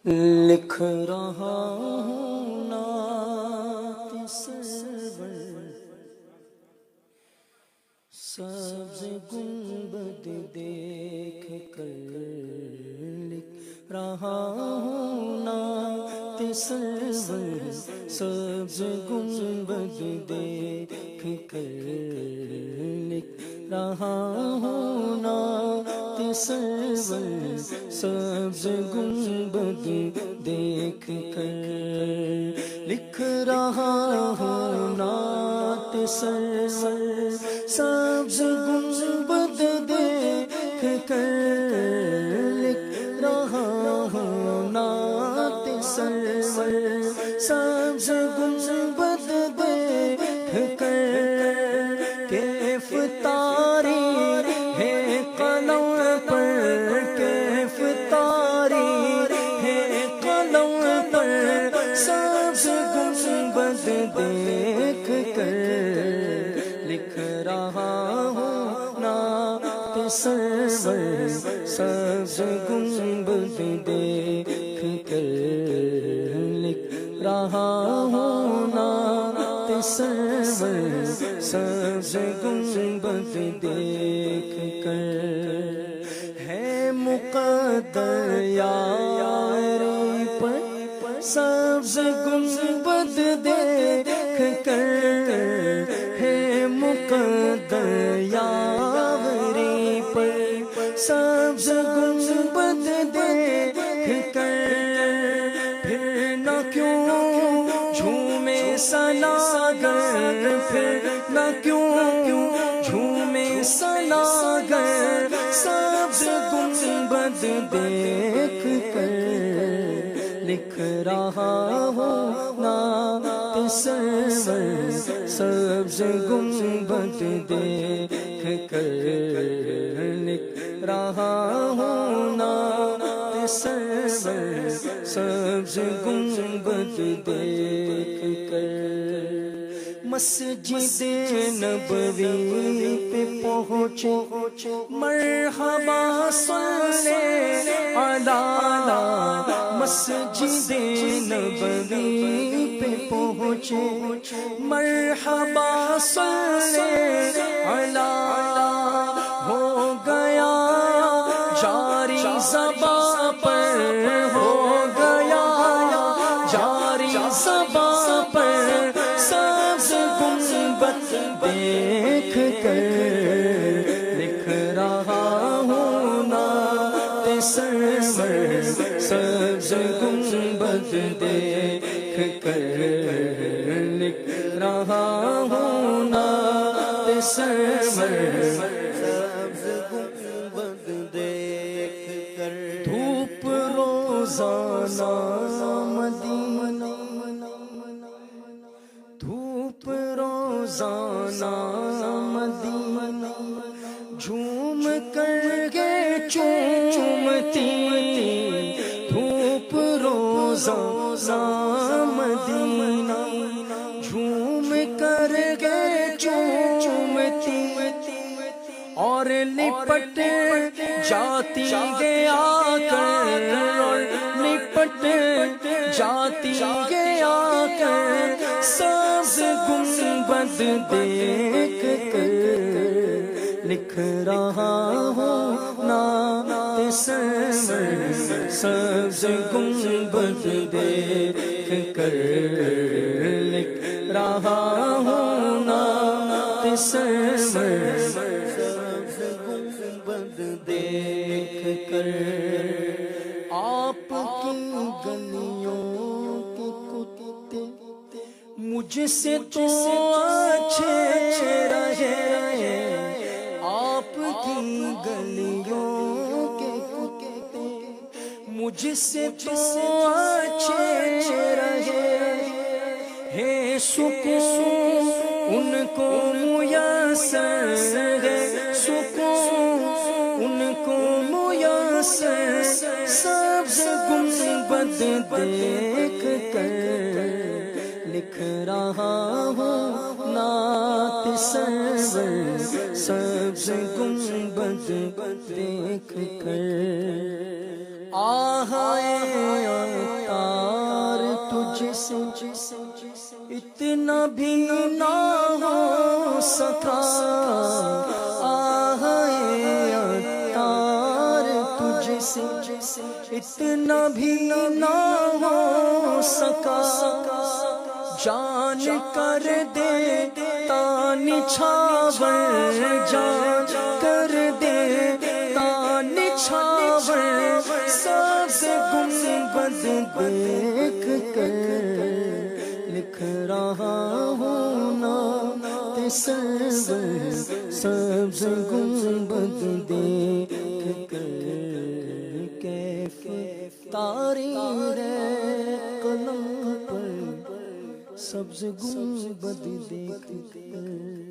لکھ رہا ہوں نعت سرور، سبز گنبد دیکھ کر لکھ رہا ہوں نعت سرور، سبز گنبد دیکھ کر لکھ رہا ہوں نعت سرور، سبز گنبد دیکھ کر لکھ رہا ہوں نعت سرور، سبز گنبد دیکھ کر لکھ رہا ہوں نعت سرور، سبز گنبد دیکھ کر کیف تاری ہے قلم پر، کیف تاری ہے قلم پر، سبز گنبد دیکھ کر لکھ رہا ہوں نعت سرور، سبز گنبد دیکھ کر لکھ رہا ہوں نعت سرور، سبز گنبد دیکھ کر ہے مقدر یاری پر، سبز گنبد دیکھ کر ہے مقدر یاری پر، سبز گنبد دیکھ کر پھر نہ کیوں جھومے سناگر، پھر نہ کیوں جھومے سناگر، سبز گنبد دیکھ کر لکھ رہا ہوں نعت سرور، سبز گنبد دیکھ کر لکھ رہا ہوں نعت سرور، سبز گنبد دیکھ کر مسجد نبوی پہ پہنچے مرحبا صلی علی، مسجد نبوی پہ پہنچے مرحبا صلی علی، ہو گیا جاری زباں پر، ہو گیا جاری زباں پر، سبز گنبد دیکھ کر لکھ رہا ہوں نعت سرور، سبز گنبد دیکھ کر لکھ رہا ہوں نعت سرور، سبز گنبد دیکھ کر دھوپ روزانہ مدینہ، دھوپ روزانہ مدینہ جھوم کر گے چومتی، دھوپ روزانہ مدینہ جھوم کر گے چومتی، اور لپٹ جاتی گیا کر، اور لپٹ جاتی گیا کر، سبز گنبد دیکھ کر لکھ رہا ہوں نعت سرور، سبز گنبد دیکھ کر لکھ رہا ہوں نعت سرور، سبز گنبد دیکھ کر آپ کی گلیوں کے کتے مجھ سے تو اچھے رہے، آپ کی گلیوں کے کتے مجھ سے تو اچھے رہے، ہے سکون ان کو میسر ہے، سکون ان کو میسر، سبز گنبد دیکھ کر لکھ رہا ہوں نعت سرور، سبز گنبد دیکھ کر آہائے سے اتنا بھی نہ ہو سکا عطار تجھ سے اتنا بھی نہ ہو سکا جان کر دے تان چھاور جان کر دے تان چھاور سبز گنبد دیکھ کر لکھ رہا ہوں نام سرور سبز گنبد دیکھ کر کیف تاریر قلم پر سبز گنبد دیکھ کر